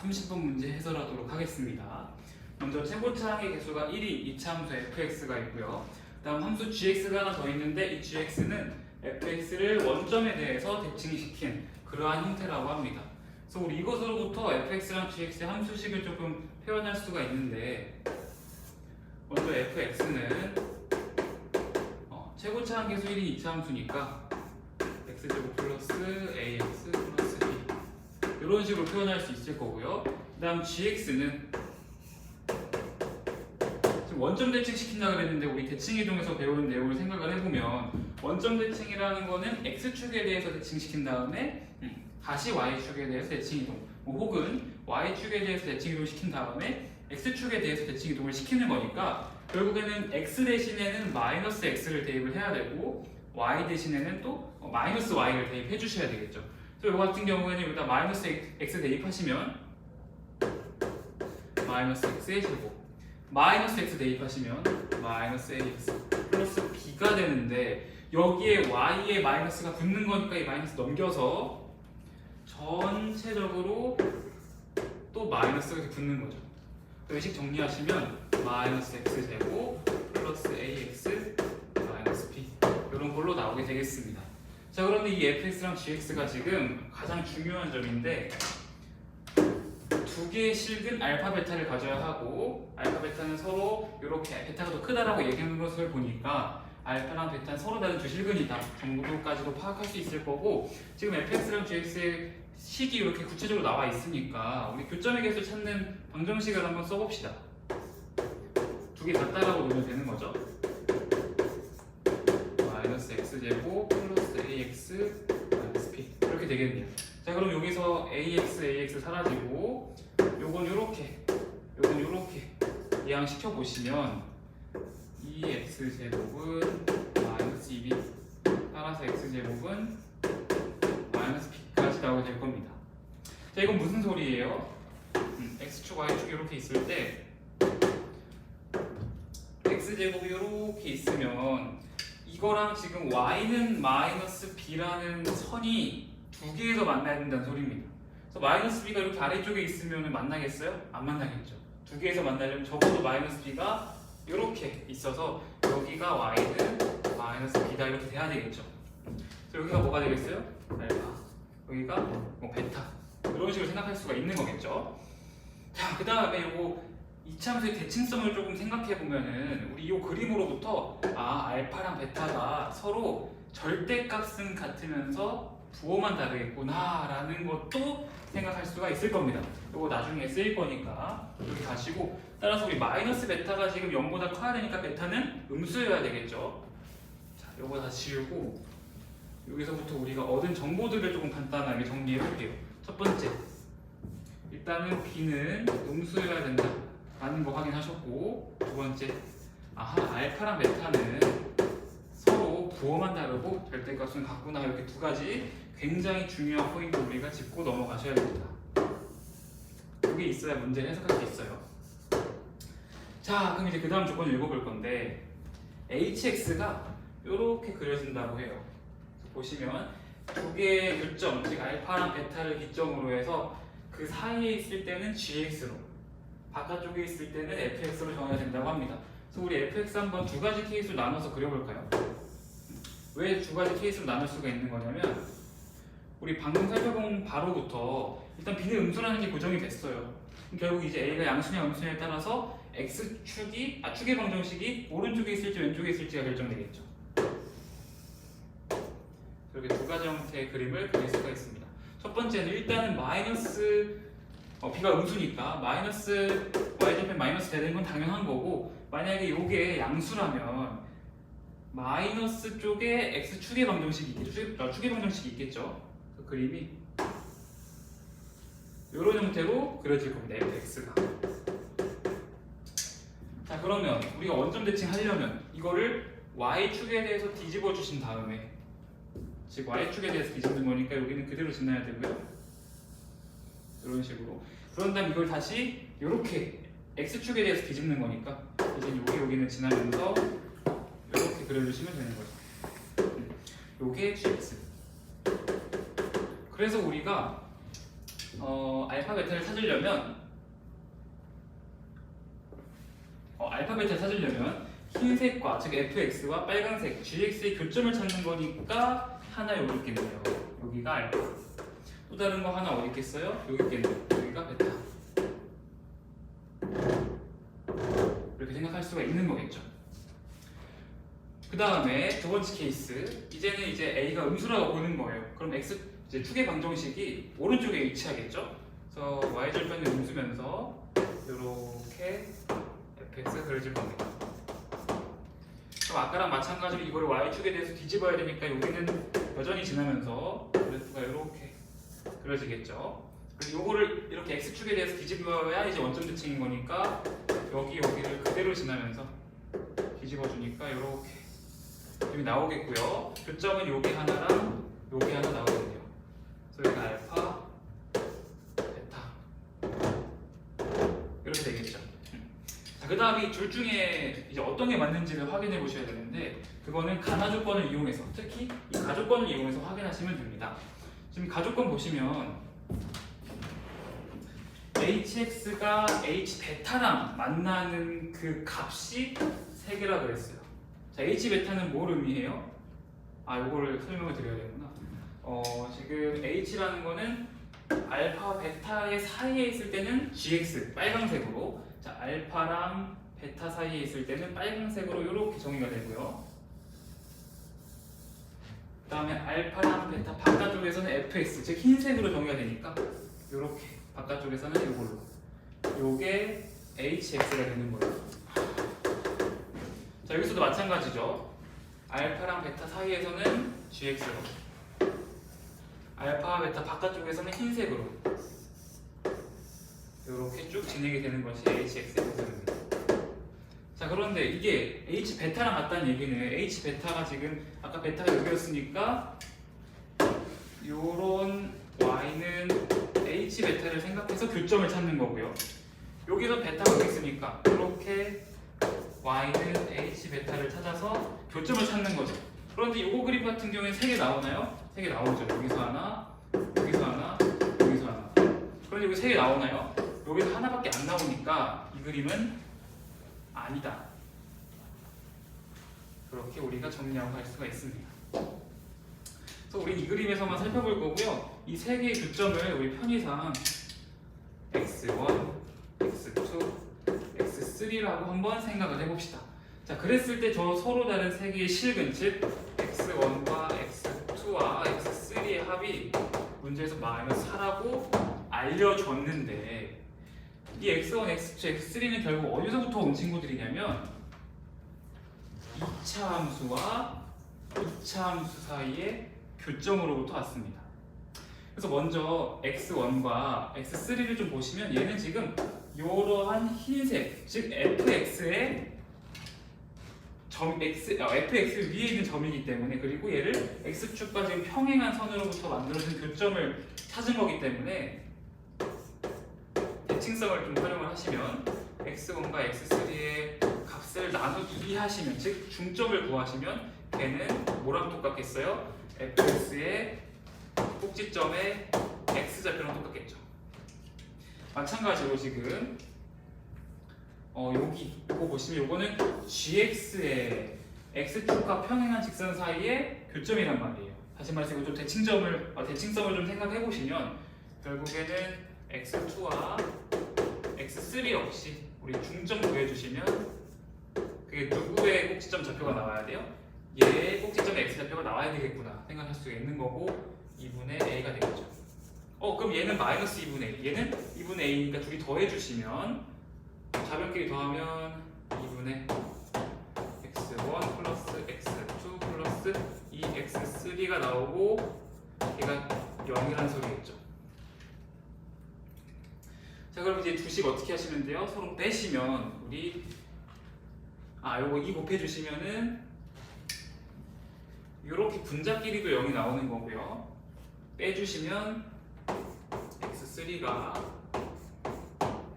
30번 문제 해설하도록 하겠습니다. 먼저 최고차항의 개수가 1인 이차함수 fx가 있고요. 다음 함수 gx가 하나 더 있는데 이 gx는 fx를 원점에 대해서 대칭시킨 그러한 형태라고 합니다. 그래서 우리 이것으로부터 fx랑 gx의 함수식을 조금 표현할 수가 있는데, 먼저 fx는 최고차항 개수 1인 이차함수니까 x제곱 플러스 ax 플러스 b 이런 식으로 표현할 수 있을 거고요. 그 다음 gx는 지금 원점 대칭시킨다 그랬는데, 우리 대칭이동에서 배우는 내용을 생각을 해보면 원점 대칭이라는 거는 x축에 대해서 대칭시킨 다음에 다시 y축에 대해서 대칭이동, 혹은 y축에 대해서 대칭이동 시킨 다음에 x축에 대해서 대칭이동을 시키는 거니까, 결국에는 x 대신에는 마이너스 x를 대입을 해야 되고 y 대신에는 또 마이너스 y를 대입해 주셔야 되겠죠. 그래서 이거 같은 경우에는 여기다 마이너스 x 대입하시면 마이너스 x의 제곱, 마이너스 x 대입하시면 마이너스 ax 플러스 b가 되는데, 여기에 y에 마이너스가 붙는 거니까 이 마이너스 넘겨서 전체적으로 또 마이너스가 이렇게 붙는 거죠. 의식 정리하시면 마이너스 x 제곱 플러스 ax 마이너스 b 이런 걸로 나오게 되겠습니다. 자, 그런데 이 fx랑 gx가 지금 가장 중요한 점인데, 두 개의 실근 알파 베타를 가져야 하고, 알파 베타는 서로 이렇게 베타가 더 크다라고 얘기하는 것을 보니까 알파랑 베타는 서로 다른 두 실근이다 정도까지도 파악할 수 있을 거고, 지금 fx랑 gx의 식이 이렇게 구체적으로 나와 있으니까 우리 교점의 개수 찾는 방정식을 한번 써봅시다. 두 개 같다라고 놓으면 되는 거죠. 마이너스 x제곱 플러스 ax 마이너스 b 이렇게 되겠네요. 자, 그럼 여기서 ax 사라지고 요건 요렇게, 요건 요렇게 이항시켜 보시면 2x제곱은 마이너스 2b 따라서 x제곱은 마이너스 b까지 나오게 될 겁니다. 자, 이건 무슨 소리예요? x축, y축 이렇게 있을 때 x제곱이 이렇게 있으면 이거랑 지금 y는 마이너스 b라는 선이 두 개에서 만나야 된다는 소리입니다. 그래서 마이너스 b가 이렇게 아래쪽에 있으면 만나겠어요? 안 만나겠죠. 두 개에서 만나려면 적어도 마이너스 b가 이렇게 있어서 여기가 y는 마이너스 b다 이렇게 돼야 되겠죠. 그래서 여기가 뭐가 되겠어요? 알파, 여기가 뭐 베타 이런 식으로 생각할 수가 있는 거겠죠. 자, 그 다음에 요거 이차함수의 대칭성을 조금 생각해 보면은 우리 이 그림으로부터 알파랑 베타가 서로 절대값은 같으면서 부호만 다르겠구나 라는 것도 생각할 수가 있을 겁니다. 이거 나중에 쓰일 거니까 여기 가시고, 따라서 우리 마이너스 베타가 지금 0보다 커야 되니까 베타는 음수여야 되겠죠. 자, 이거 다 지우고 여기서부터 우리가 얻은 정보들을 조금 간단하게 정리해 볼게요. 첫 번째, 일단은 b는 음수여야 된다 라는 거 확인하셨고, 두 번째, 알파랑 베타는 서로 부호만 다르고 절대값은 같구나, 이렇게 두 가지 굉장히 중요한 포인트 우리가 짚고 넘어가셔야 됩니다. 이게 있어야 문제를 해석할 수 있어요. 자, 그럼 이제 그 다음 조건을 읽어볼 건데, hx가 이렇게 그려진다고 해요. 보시면 두 개의 교점, 즉 알파랑 베타를 기점으로 해서 그 사이에 있을 때는 gx로, 바깥쪽에 있을 때는 fx로 정해야 된다고 합니다. 그래서 우리 fx 한번 두 가지 케이스로 나눠서 그려볼까요? 왜 두 가지 케이스로 나눌 수가 있는 거냐면, 우리 방금 살펴본 바로부터 일단 b는 음수라는 게 고정이 됐어요. 결국 이제 a가 양수냐 음수냐에 따라서 x축이, 축의 방정식이 오른쪽에 있을지 왼쪽에 있을지가 결정되겠죠. 이렇게 두 가지 형태의 그림을 그릴 수가 있습니다. 첫 번째는 일단은 마이너스, b가 음수니까 마이너스 y좌편 마이너스 되는 건 당연한 거고, 만약에 이게 양수라면 마이너스 쪽에 x축의 방정식이 있겠죠. 축의 방정식이 있겠죠. 그 그림이 이런 형태로 그려질 겁니다. fx가. 자, 그러면 우리가 원점 대칭하려면 이거를 y축에 대해서 뒤집어 주신 다음에, 즉 y축에 대해서 뒤집는 거니까 여기는 그대로 지나야 되고요. 이런 식으로. 그런 다음 이걸 다시 이렇게 x축에 대해서 뒤집는 거니까 이제 여기는 지나면서 이렇게 그려주시면 되는 거죠. 요게 gx. 그래서 우리가 알파 베타를 찾으려면 흰색과 즉 fx와 빨간색 gx의 교점을 찾는 거니까 하나 여기 있겠네요. 여기가 알파. 또 다른 거 하나 어디 있겠어요? 여기 있겠네요. 여기가 베타. 이렇게 생각할 수가 있는 거겠죠. 그 다음에 두 번째 케이스. 이제는 a가 음수라고 보는 거예요. 그럼 x 이제 투개 방정식이 오른쪽에 위치하겠죠. 그래서 y절편이 음수면서 이렇게 fx 그려질 겁니다. 그럼 아까랑 마찬가지로 이거를 y축에 대해서 뒤집어야 되니까 여기는 여전히 지나면서 그래프가 이렇게 그려지겠죠. 그리고 요거를 이렇게 x축에 대해서 뒤집어야 이제 원점 대칭인 거니까 여기를 그대로 지나면서 뒤집어 주니까 이렇게 여기 나오겠고요. 교점은 여기 하나랑 여기 하나 나오겠네요. 그래서 여기가 알파, 베타 이렇게 되겠죠. 자, 그 다음에 이 둘 중에 이제 어떤 게 맞는지를 확인해 보셔야 되는데 그거는 가나 조건을 이용해서 특히 이 가조건을 이용해서 확인하시면 됩니다. 지금 가조건 보시면 hx가 h베타랑 만나는 그 값이 3개라 그랬어요. 자, h베타는 뭘 의미해요? 요거를 설명을 드려야 되구나. 지금 h라는 거는 알파, 베타의 사이에 있을 때는 gx 빨강색으로, 자, 알파랑 베타 사이에 있을 때는 빨강색으로 이렇게 정의가 되고요. 그 다음에 알파랑 베타 바깥쪽에서는 fx, 즉 흰색으로 정의가 되니까 이렇게 바깥쪽에서는 이걸로 요게 hx가 되는 거예요. 자, 여기서도 마찬가지죠. 알파랑 베타 사이에서는 gx로, 알파와 베타 바깥쪽에서는 흰색으로 이렇게 쭉 진행이 되는 것이 hx의 모습입니다. 자, 그런데 이게 h베타랑 같다는 얘기는 h베타가 지금 아까 베타가 여기였으니까 요런 y는 h베타를 생각해서 교점을 찾는 거고요. 여기서 베타가 여기 있으니까 이렇게 y는 h베타를 찾아서 교점을 찾는 거죠. 그런데 요거 그립 같은 경우에 3개 나오나요? 3개 나오죠. 여기서 하나, 여기서 하나, 여기서 하나. 그런데 여기 3개 나오나요? 여기서 하나밖에 안 나오니까 이 그림은 아니다. 그렇게 우리가 정리하고 갈 수가 있습니다. 그래서 우리 이 그림에서만 살펴볼 거고요. 이 3개의 교점을 우리 편의상 x1, x2, x3라고 한번 생각을 해봅시다. 자, 그랬을 때 저 서로 다른 3개의 실근, 즉 x1과 x2와 x3의 합이 문제에서 마이너스 4라고 알려줬는데 이 x1, x2, x3는 결국 어디서부터 온 친구들이냐면 2차 함수와 2차 함수 사이의 교점으로부터 왔습니다. 그래서 먼저 x1과 x3를 좀 보시면 얘는 지금 이러한 흰색, 즉 fx의 fx 위에 있는 점이기 때문에, 그리고 얘를 x축과 지금 평행한 선으로부터 만들어진 교점을 찾은 거기 때문에 대칭성을 좀 활용을 하시면 x1과 x3의 값을 나누기 하시면, 즉 중점을 구하시면 걔는 뭐랑 똑같겠어요? fx의 꼭지점의 x좌표랑 똑같겠죠. 마찬가지로 지금 여기 이거 보시면 요거는 gx의 x축과 평행한 직선 사이의 교점이란 말이에요. 다시 말해서 이거 좀 대칭성을 좀 생각해 보시면 결국에는 x2와 x3 역시 우리 중점 구해주시면 그게 누구의 꼭지점 좌표가 나와야 돼요? 얘의 꼭지점의 x좌표가 나와야 되겠구나 생각할 수 있는 거고 2분의 a가 되겠죠. 그럼 얘는 마이너스 2분의 a, 얘는 2분의 a니까 둘이 더해주시면 좌변끼리 더하면 2분의 x1 플러스 x2 플러스 2x3가 나오고 얘가 0이라는 소리겠죠. 자, 그럼 이제 두식 어떻게 하시면 돼요? 서로 빼시면 우리 요거 2 곱해주시면은 이렇게 분자끼리도 0이 나오는 거고요. 빼주시면 x3가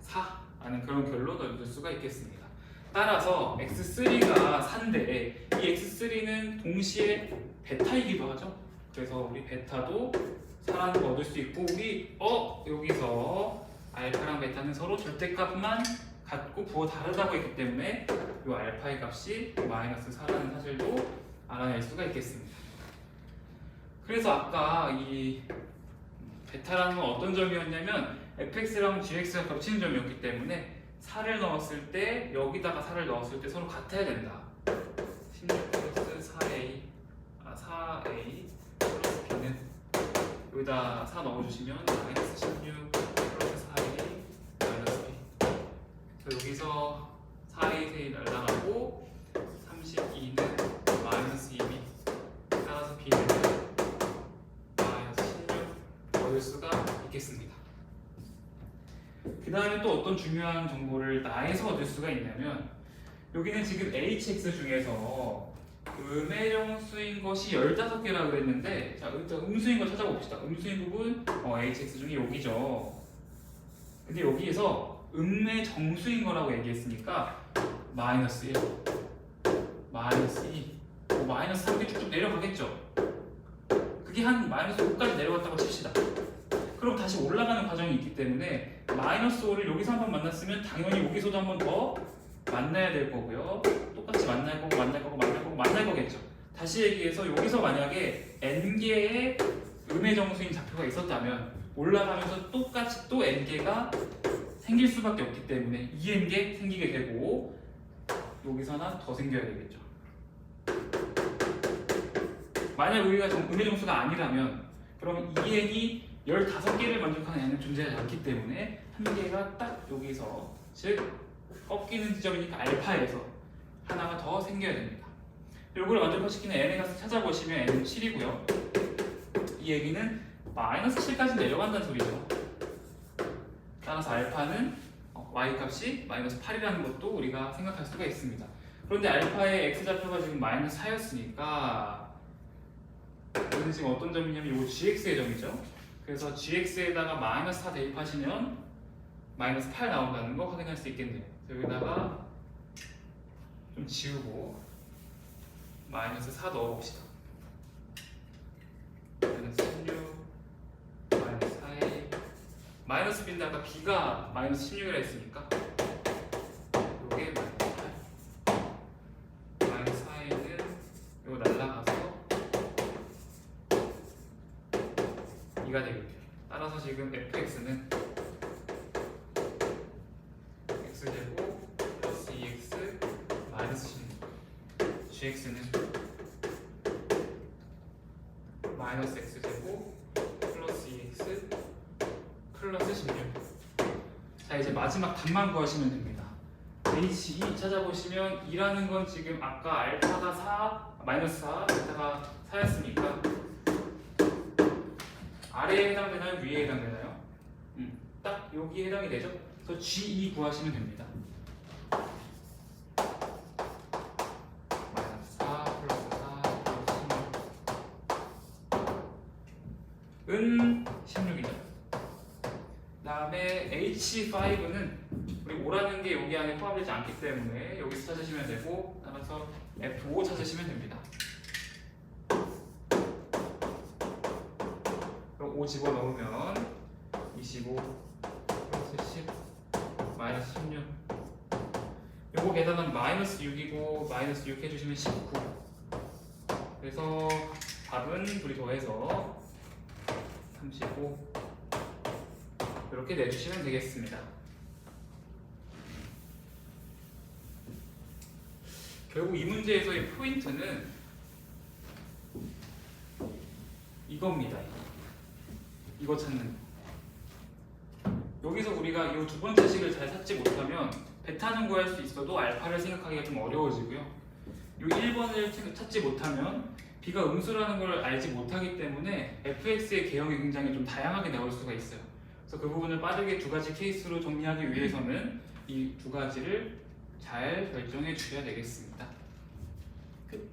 4 라는 그런 결론을 얻을 수가 있겠습니다. 따라서 x3가 4인데 이 x3는 동시에 베타이기도 하죠. 그래서 우리 베타도 4라는 거 얻을 수 있고 우리 여기서 알파랑 베타는 서로 절대값만 같고 부호 다르다고 했기 때문에 이 알파의 값이 마이너스 4라는 사실도 알아낼 수가 있겠습니다. 그래서 아까 이 베타라는 건 어떤 점이었냐면 fx랑 gx가 겹치는 점이었기 때문에 4를 넣었을 때 여기다가 4를 넣었을 때 서로 같아야 된다. 16 플러스 4a 4a 플러스 b는 여기다 4 넣어주시면 마이너스 16 플러스 4a 마이너스 b. 그래서 여기서 4a 3 날라가고 32는 마이너스 2b. 따라서 b는 마이너스 16 얻을 수가 있겠습니다. 그 다음에 또 어떤 중요한 정보를 나에서 얻을 수가 있냐면 여기는 지금 hx 중에서 음의 정수인 것이 15개라고 그랬는데 자 일단 음수인 걸 찾아봅시다. 음수인 부분 hx 중에 여기죠. 근데 여기에서 음의 정수인 거라고 얘기했으니까 마이너스 1, 마이너스 2, 마이너스 3개 쭉쭉 내려가겠죠. 그게 한 마이너스 5까지 내려갔다고 칩시다. 그럼 다시 올라가는 과정이 있기 때문에 마이너스 5를 여기서 한번 만났으면 당연히 여기서도 한 번 더 만나야 될 거고요. 똑같이 만날 거고 만날 거고 만날 거고 만날 거겠죠. 다시 얘기해서 여기서 만약에 n개의 음의 정수인 좌표가 있었다면 올라가면서 똑같이 또 n개가 생길 수밖에 없기 때문에 2n개 생기게 되고 여기서 하나 더 생겨야 되겠죠. 만약 우리가 음의 정수가 아니라면 그럼 2n이 15개를 만족하는 n은 존재하지 않기 때문에 한 개가 딱 여기서 즉 꺾이는 지점이니까 알파에서 하나가 더 생겨야 됩니다. 요거를 만족시키는 n의 값을 찾아보시면 n은 7이고요. 이 얘기는 마이너스 7까지 내려간다는 소리죠. 따라서 알파는 y값이 마이너스 8이라는 것도 우리가 생각할 수가 있습니다. 그런데 알파의 x좌표가 지금 마이너스 4였으니까 이건 지금 어떤 점이냐면 이 gx의 점이죠. 그래서 gx에다가 마이너스 4 대입하시면 마이너스 8 나온다는 거 확인할 수 있겠네요. 여기다가 좀 지우고 마이너스 4 넣어봅시다. 마이너스 16 마이너스 4에 마이너스 b인데 아까 b가 마이너스 16이라 했으니까 요게 마이너스 8 마이너스 4에는 요거 날라가서 2가 되겠죠. 따라서 지금 fx는 x제곱 플러스 2x 마이너스 16 gx는 마이너스 x제곱 플러스 2x 플러스 16. 자 이제 마지막 답만 구하시면 됩니다. h2 찾아보시면 2라는 건 지금 아까 알파가 4 마이너스 4 베타가 4였으니까 아래에 해당되나요? 위에 해당되나요? 딱 여기에 해당이 되죠? 그래서 G2 구하시면 됩니다. 마이너스 4 플러스 4 플러스 16은 16이죠. 그 다음에 H5는 우리 5라는 게 여기 안에 포함되지 않기 때문에 여기서 찾으시면 되고 따라서 F5 찾으시면 됩니다. 5 집어넣으면 25 플러스 10 마이너스 16 요거 계산은 마이너스 6이고 마이너스 6 해주시면 19 그래서 답은 둘이 더해서 35 이렇게 내주시면 되겠습니다. 결국 이 문제에서의 포인트는 이겁니다. 이거 찾는 거. 여기서 우리가 이 두 번째 식을 잘 찾지 못하면 베타는 구할 수 있어도 알파를 생각하기가 좀 어려워지고요. 이 1번을 찾지 못하면 b가 음수라는 걸 알지 못하기 때문에 fx의 개형이 굉장히 좀 다양하게 나올 수가 있어요. 그래서 그 부분을 빠르게 두 가지 케이스로 정리하기 위해서는 이 두 가지를 잘 결정해 주셔야 되겠습니다. 끝.